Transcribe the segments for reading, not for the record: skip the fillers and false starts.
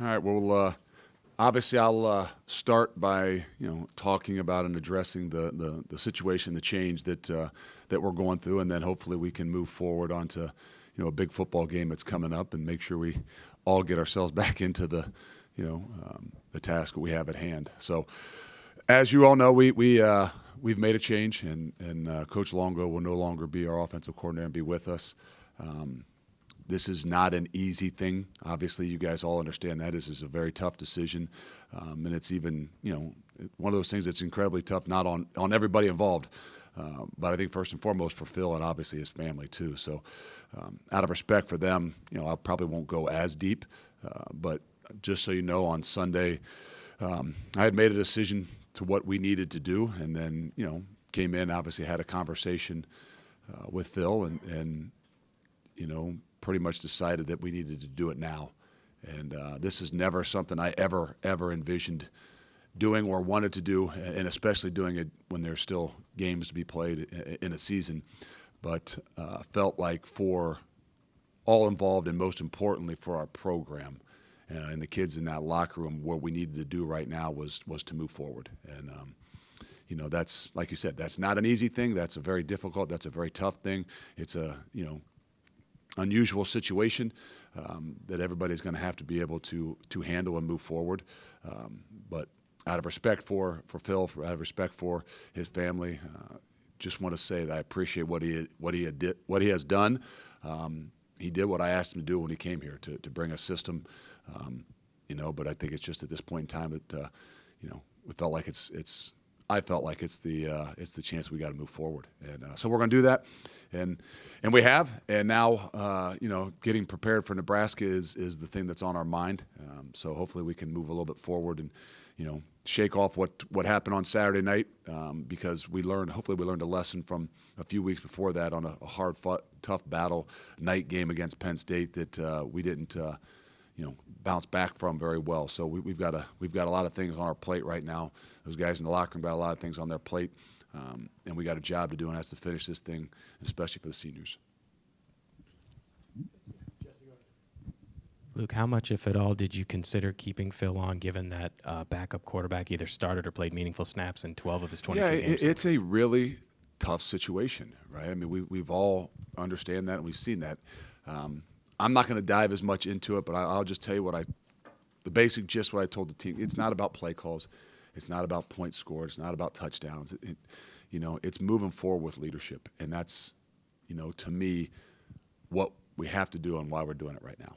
All right. Well, obviously, I'll start by talking about and addressing the situation, the change that we're going through, and then hopefully we can move forward onto a big football game that's coming up, and make sure we all get ourselves back into the task that we have at hand. So, as you all know, we've made a change, and Coach Longo will no longer be our offensive coordinator and be with us. This is not an easy thing. Obviously, you guys all understand that. This is a very tough decision, and it's even one of those things that's incredibly tough, not on everybody involved, but I think first and foremost for Phil and obviously his family too. So, out of respect for them, I probably won't go as deep, but just so you know, on Sunday, I had made a decision to what we needed to do, and then came in, obviously had a conversation with Phil, and pretty much decided that we needed to do it now. And this is never something I ever envisioned doing or wanted to do, and especially doing it when there's still games to be played in a season. But felt like for all involved, and most importantly for our program and the kids in that locker room, what we needed to do right now was to move forward. And that's, like you said, that's not an easy thing. That's a very difficult, that's a very tough thing. It's a unusual situation that everybody's going to have to be able to handle and move forward. But out of respect for Phil, out of respect for his family, just want to say that I appreciate what he has done. He did what I asked him to do when he came here to bring a system. But I think it's just at this point in time that we felt like I felt like it's the chance we got to move forward, and so we're going to do that, and we have, and now getting prepared for Nebraska is the thing that's on our mind. So hopefully we can move a little bit forward and shake off what happened on Saturday night, because hopefully we learned a lesson from a few weeks before that on a hard fought, tough battle night game against Penn State that we didn't bounce back from very well. So we've got a lot of things on our plate right now. Those guys in the locker room got a lot of things on their plate, and we got a job to do, and that's to finish this thing, especially for the seniors. Luke, how much, if at all, did you consider keeping Phil on, given that backup quarterback either started or played meaningful snaps in 12 of his 22 games? Yeah, it's a really tough situation, right? I mean, we've all understand that, and we've seen that. I'm not going to dive as much into it, but I'll just tell you the basic gist, what I told the team. It's not about play calls. It's not about points scored. It's not about touchdowns. It's moving forward with leadership, and that's, to me, what we have to do and why we're doing it right now.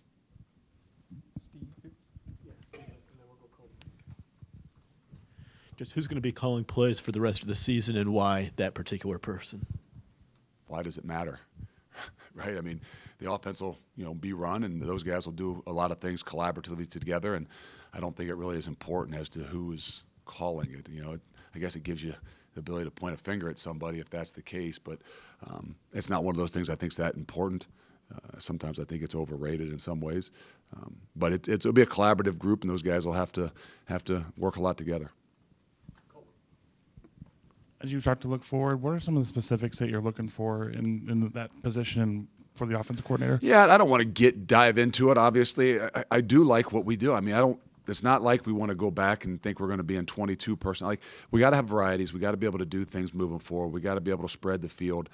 Just who's going to be calling plays for the rest of the season, and why that particular person? Why does it matter? Right? I mean, the offense will, be run, and those guys will do a lot of things collaboratively together, and I don't think it really is important as to who is calling it. I guess it gives you the ability to point a finger at somebody if that's the case, but it's not one of those things I think is that important. Sometimes I think it's overrated in some ways, but it'll be a collaborative group, and those guys will have to work a lot together. As you start to look forward, what are some of the specifics that you're looking for in that position for the offensive coordinator? Yeah, I don't want to dive into it. Obviously, I do like what we do. I mean, it's not like we want to go back and think we're going to be in 22 personnel. Like, we got to have varieties. We got to be able to do things moving forward. We got to be able to spread the field,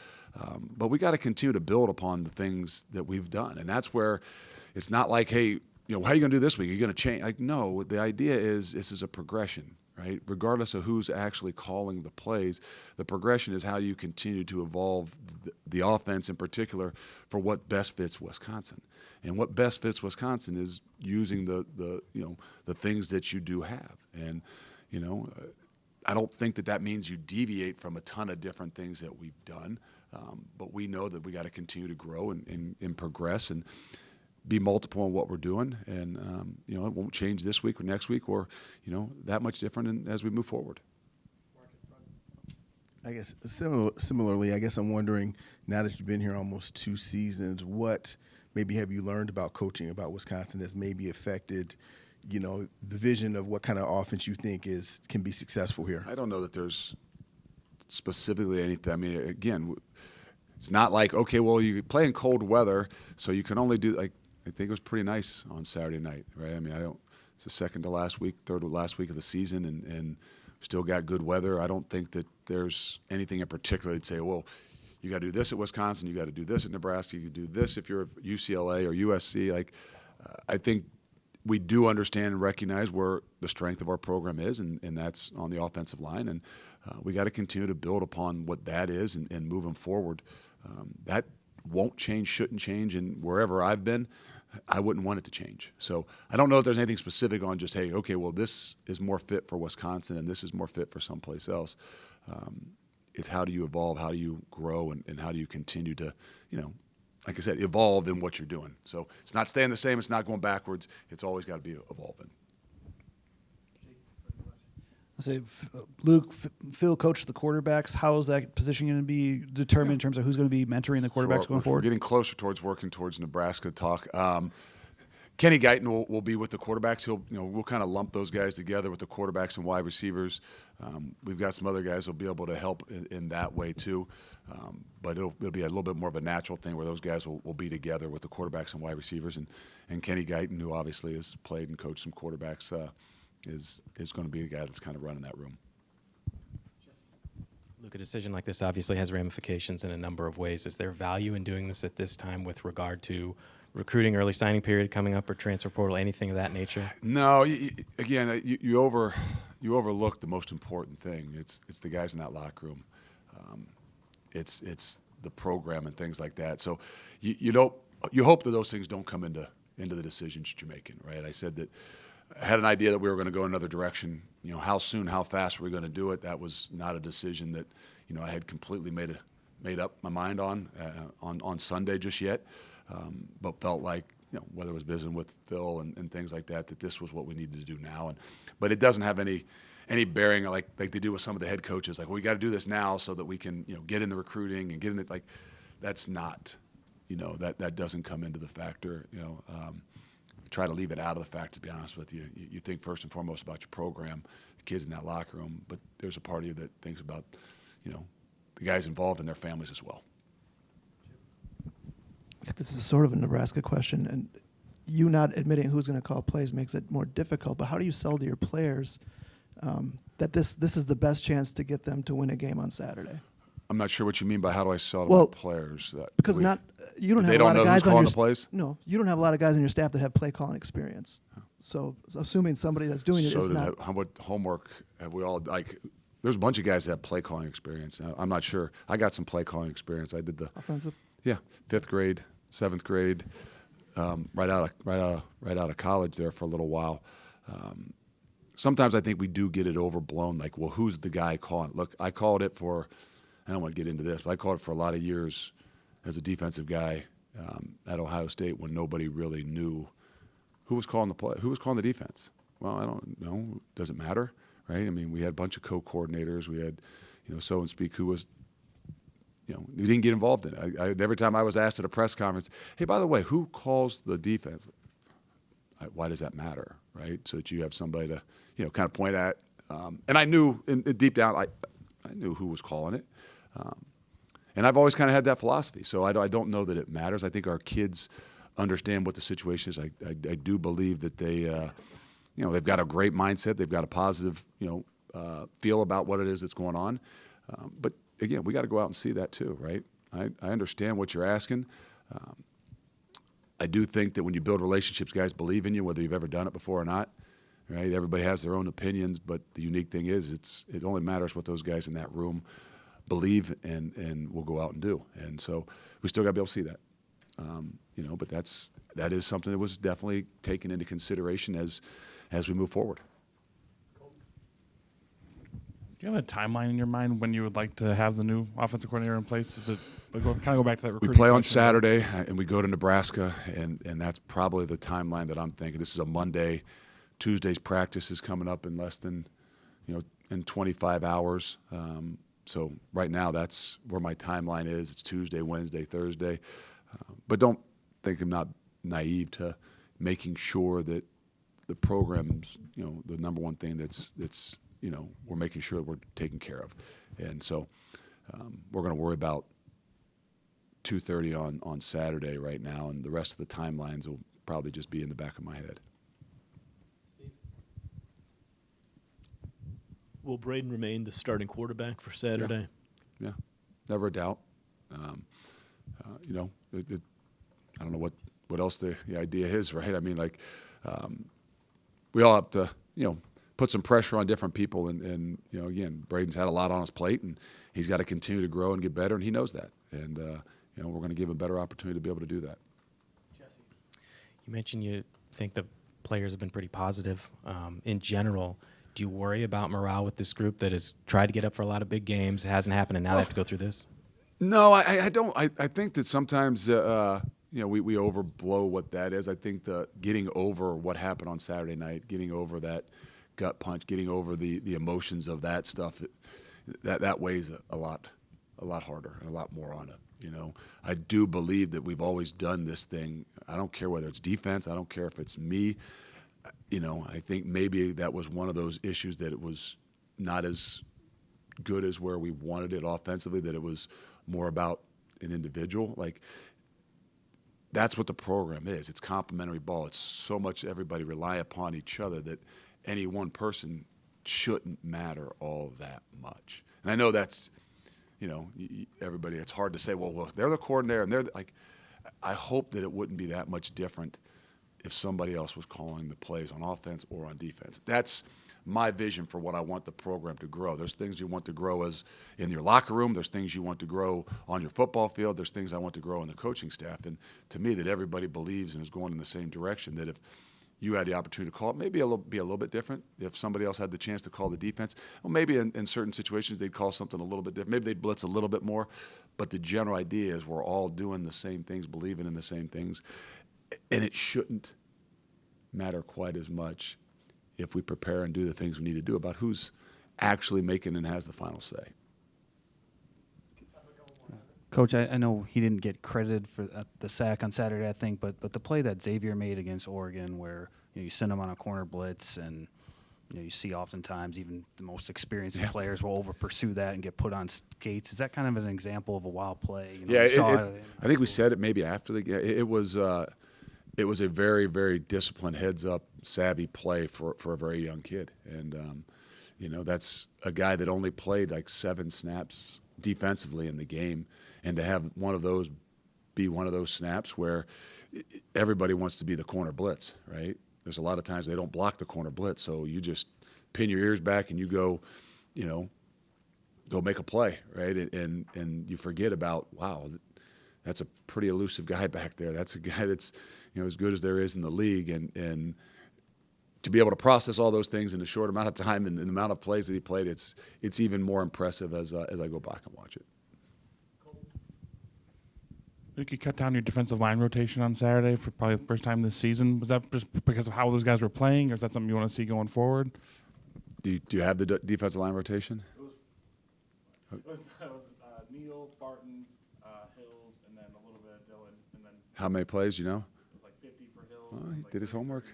but we got to continue to build upon the things that we've done. And that's where it's not like, hey, how are you going to do this week? Are you going to change? Like, no. The idea is this is a progression. Right? Regardless of who's actually calling the plays, the progression is how you continue to evolve the offense in particular for what best fits Wisconsin. And what best fits Wisconsin is using the things that you do have. And, I don't think that means you deviate from a ton of different things that we've done, but we know that we got to continue to grow and progress and be multiple in what we're doing, and it won't change this week or next week or that much different as we move forward. I guess similarly, I guess I'm wondering, now that you've been here almost 2 seasons, what maybe have you learned about coaching about Wisconsin that's maybe affected the vision of what kind of offense you think can be successful here? I don't know that there's specifically anything. I mean, again, it's not like, okay, well, you play in cold weather, so you can only do, like, think it was pretty nice on Saturday night, right? I mean, it's the second to last week, third to last week of the season, and still got good weather. I don't think that there's anything in particular that'd say, well, you got to do this at Wisconsin, you got to do this at Nebraska, you do this if you're UCLA or USC. I think we do understand and recognize where the strength of our program is, and that's on the offensive line. And we got to continue to build upon what that is and moving forward. That won't change, shouldn't change, and wherever I've been, I wouldn't want it to change. So I don't know if there's anything specific on just, hey, okay, well, this is more fit for Wisconsin and this is more fit for someplace else. It's how do you evolve, how do you grow, and how do you continue to, like I said, evolve in what you're doing. So it's not staying the same, it's not going backwards, it's always got to be evolving. I say, Luke, Phil coached the quarterbacks. How is that position going to be determined in terms of who's going to be mentoring the quarterbacks going forward? We're getting closer working towards Nebraska talk. Kenny Guyton will be with the quarterbacks. We'll kind of lump those guys together with the quarterbacks and wide receivers. We've got some other guys who'll be able to help in that way too. But it'll be a little bit more of a natural thing where those guys will be together with the quarterbacks and wide receivers. And Kenny Guyton, who obviously has played and coached some quarterbacks, is going to be the guy that's kind of running that room. Luke, a decision like this obviously has ramifications in a number of ways. Is there value in doing this at this time with regard to recruiting, early signing period coming up, or transfer portal, anything of that nature? No, again, you overlook the most important thing. It's the guys in that locker room. It's the program and things like that. So you hope that those things don't come into the decisions that you're making, right? I said that I had an idea that we were going to go another direction. How soon, how fast were we going to do it? That was not a decision that I had completely made up my mind on Sunday just yet. But felt like whether it was visiting with Phil and things like that this was what we needed to do now. But it doesn't have any bearing like they do with some of the head coaches. Like, well, we got to do this now so that we can get in the recruiting and get in the that's not that doesn't come into the factor. Try to leave it out of the fact, to be honest with you. You think first and foremost about your program, the kids in that locker room, but there's a part of you that thinks about, the guys involved and their families as well. I think this is sort of a Nebraska question, and you not admitting who's going to call plays makes it more difficult, but how do you sell to your players that this is the best chance to get them to win a game on Saturday? I'm not sure what you mean by how do I sell to Well, my players. Because you don't have they a don't lot know of guys who's on calling your the plays? No, you don't have a lot of guys on your staff that have play calling experience. So assuming somebody that's doing it is not. How much homework have we all There's a bunch of guys that have play calling experience. Now, I'm not sure. I got some play calling experience. I did the Offensive. 5th grade, 7th grade, right out of college there for a little while. Sometimes I think we do get it overblown. Like, well, who's the guy calling it? Look, I called it for. I don't want to get into this, but I called it for a lot of years as a defensive guy at Ohio State when nobody really knew who was calling the play, who was calling the defense. Well, I don't know. Does it matter, right? I mean, we had a bunch of co-coordinators. We had, so and speak who was, we didn't get involved in it. Every time I was asked at a press conference, hey, by the way, who calls the defense? Why does that matter, right? So that you have somebody to, kind of point at. And I knew deep down, I knew who was calling it. And I've always kind of had that philosophy. So I don't know that it matters. I think our kids understand what the situation is. I do believe that they, they've got a great mindset. They've got a positive, feel about what it is that's going on. But again, we got to go out and see that too, right? I understand what you're asking. I do think that when you build relationships, guys believe in you, whether you've ever done it before or not, right? Everybody has their own opinions, but the unique thing is it only matters what those guys in that room believe and will go out and do. And so we still got to be able to see that. But that is something that was definitely taken into consideration as we move forward. Do you have a timeline in your mind when you would like to have the new offensive coordinator in place? Is it kind of go back to that recruiting? We play on question? Saturday, and we go to Nebraska, and that's probably the timeline that I'm thinking. This is a Monday. Tuesday's practice is coming up in less than, in 25 hours. So right now, that's where my timeline is. It's Tuesday, Wednesday, Thursday. But don't think I'm not naive to making sure that the program's, the number one thing that's we're making sure that we're taken care of. And so we're going to worry about 2:30 on Saturday right now, and the rest of the timelines will probably just be in the back of my head. Will Braden remain the starting quarterback for Saturday? Yeah, never a doubt. You know, I don't know what else the idea is, right? I mean, like, we all have to, you know, put some pressure on different people. And you know, again, Braden's had a lot on his plate, and he's got to continue to grow and get better, and he knows that. And, you know, we're going to give him a better opportunity to be able to do that. You mentioned you think the players have been pretty positive. In general, do you worry about morale with this group that has tried to get up for a lot of big games, it hasn't happened, and now they have to go through this? No, I don't. I think that sometimes, you know, we overblow what that is. I think the getting over what happened on Saturday night, getting over that gut punch, getting over the emotions of that stuff, that weighs a lot harder and a lot more on it. You know, I do believe that we've always done this thing. I don't care whether it's defense. I don't care if it's me. You know, I think maybe that was one of those issues that it was not as good as where we wanted it offensively, that it was more about an individual. Like, that's what the program is. It's complementary ball. It's so much everybody rely upon each other that any one person shouldn't matter all that much. And I know that's, you know, everybody, it's hard to say, well, they're the coordinator, and they're like, I hope that it wouldn't be that much different if somebody else was calling the plays on offense or on defense. That's my vision for what I want the program to grow. There's things you want to grow as in your locker room. There's things you want to grow on your football field. There's things I want to grow in the coaching staff. And to me, that everybody believes and is going in the same direction, that if you had the opportunity to call it, maybe be a little bit different. If somebody else had the chance to call the defense, well, maybe in certain situations they'd call something a little bit different. Maybe they'd blitz a little bit more. But the general idea is we're all doing the same things, believing in the same things. And it shouldn't matter quite as much if we prepare and do the things we need to do about who's actually making and has the final say. Coach, I know he didn't get credited for the sack on Saturday, I think, but the play that Xavier made against Oregon, where you send him on a corner blitz, and you see oftentimes even the most experienced players will over pursue that and get put on skates. Is that kind of an example of a wild play? I think we said it maybe after the game. It was a very, very disciplined, heads-up, savvy play for a very young kid. And, you know, that's a guy that only played like 7 snaps defensively in the game. And to have one of those be one of those snaps where everybody wants to be the corner blitz, right? There's a lot of times they don't block the corner blitz, so you just pin your ears back and you go, you know, go make a play, right? And you forget about, wow, that's a pretty elusive guy back there. That's a guy that's, you know, as good as there is in the league. And to be able to process all those things in a short amount of time and the amount of plays that he played, it's even more impressive as I go back and watch it. You could cut down your defensive line rotation on Saturday for probably the first time this season. Was that just because of how those guys were playing, or is that something you want to see going forward? Do you have the defensive line rotation? It was Neal, Barton, Hills, and then a little bit of Dillon, and then How many plays, you know? it was like 50 for Hills. Oh, and he like did his 30 for homework.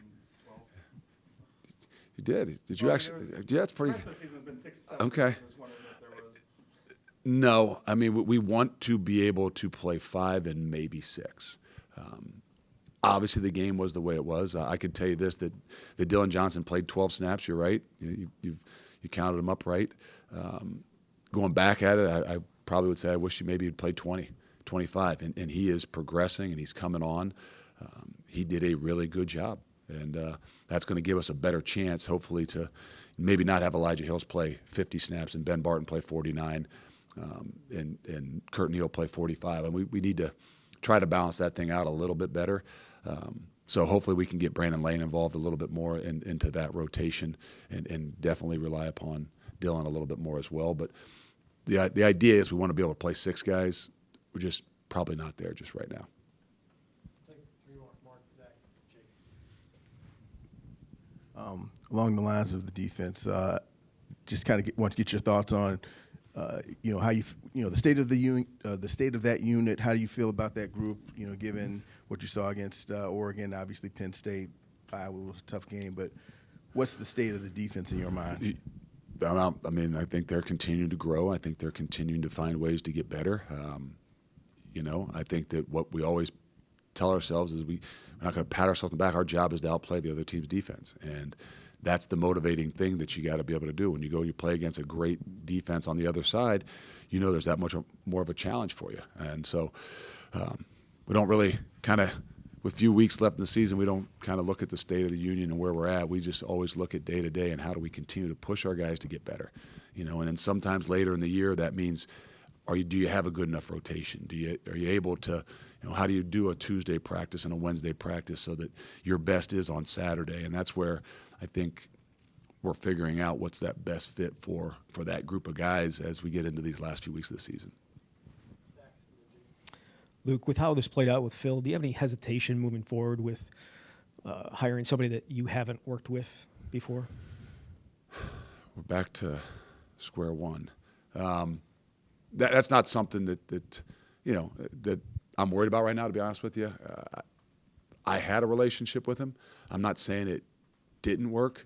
12. You did. Did you Well, actually? it was- Yeah, that's pretty. The rest of the season has been 6 to 7. Okay. I was just wondering if there was. No, I mean, we want to be able to play 5 and maybe 6. Obviously, the game was the way it was. I could tell you this, that Dylan Johnson played 12 snaps. You're right. You counted him up right. Going back at it, I probably would say I wish maybe he'd played 20, 25. And he is progressing, and he's coming on. He did a really good job. And that's going to give us a better chance, hopefully, to maybe not have Elijah Hills play 50 snaps and Ben Barton play 49. And Kurt Neal play 45. And we need to try to balance that thing out a little bit better. So hopefully we can get Brandon Lane involved a little bit more into that rotation and definitely rely upon Dylan a little bit more as well. But the idea is we want to be able to play 6 guys. We're just probably not there just right now. Along the lines of the defense, just kind of want to get your thoughts on, you know, how the state of the state of that unit. How do you feel about that group? You know, given what you saw against Oregon, obviously Penn State, Iowa was a tough game, but what's the state of the defense in your mind? I mean, I think they're continuing to grow. I think they're continuing to find ways to get better. You know, I think that what we always tell ourselves is we're not going to pat ourselves on the back. Our job is to outplay the other team's defense, and that's the motivating thing that you got to be able to do. When you play against a great defense on the other side, you know there's that much more of a challenge for you. And so we don't really kind of, with few weeks left in the season, we don't kind of look at the state of the union and where we're at. We just always look at day to day and how do we continue to push our guys to get better. And then sometimes later in the year that means, do you have a good enough rotation? Are you able to, how do you do a Tuesday practice and a Wednesday practice so that your best is on Saturday? And that's where I think we're figuring out what's that best fit for that group of guys as we get into these last few weeks of the season. Luke, with how this played out with Phil, do you have any hesitation moving forward with hiring somebody that you haven't worked with before? We're back to square one. That's not something that I'm worried about right now, to be honest with you. I had a relationship with him. I'm not saying it didn't work.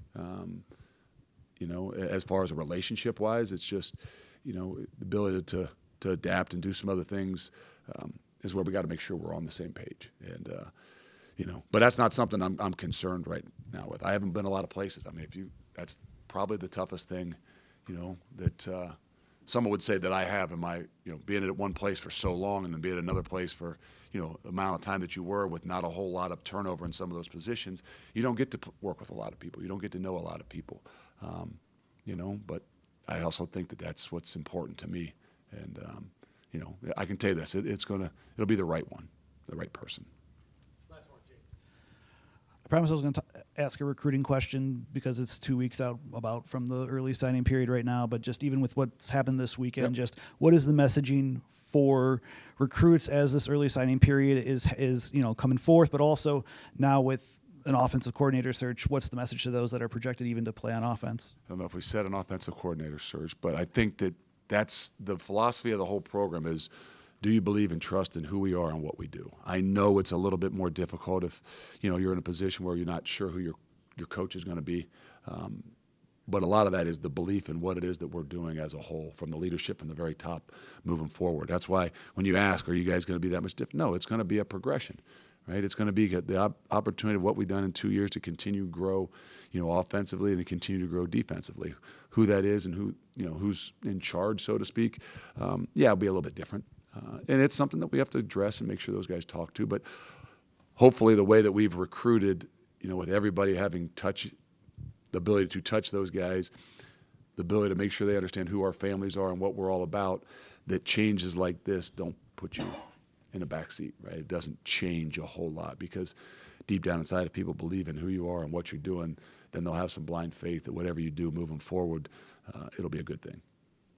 As far as a relationship-wise, it's just, the ability to adapt and do some other things is where we got to make sure we're on the same page. And but that's not something I'm concerned right now with. I haven't been a lot of places. I mean, that's probably the toughest thing, that someone would say that I have in my, being at one place for so long and then being at another place for, amount of time that you were with not a whole lot of turnover in some of those positions. You don't get to work with a lot of people. You don't get to know a lot of people, but I also think that that's what's important to me. And, I can tell you this, it'll be the right one, the right person. I promised I was going to ask a recruiting question because it's 2 weeks out from the early signing period right now. But just even with what's happened this weekend, just what is the messaging for recruits as this early signing period is coming forth? But also now with an offensive coordinator search, what's the message to those that are projected even to play on offense? I don't know if we said an offensive coordinator search, but I think that's the philosophy of the whole program is, do you believe and trust in who we are and what we do? I know it's a little bit more difficult if, you're in a position where you're not sure who your coach is going to be. But a lot of that is the belief in what it is that we're doing as a whole, from the leadership from the very top moving forward. That's why when you ask, are you guys going to be that much different? No, it's going to be a progression, right? It's going to be the opportunity of what we've done in 2 years to continue to grow, offensively and to continue to grow defensively. Who that is and who's in charge, so to speak, it'll be a little bit different. And it's something that we have to address and make sure those guys talk to. But hopefully the way that we've recruited, with everybody having the ability to touch those guys, the ability to make sure they understand who our families are and what we're all about, that changes like this don't put you in a backseat, right? It doesn't change a whole lot, because deep down inside, if people believe in who you are and what you're doing, then they'll have some blind faith that whatever you do moving forward, it'll be a good thing.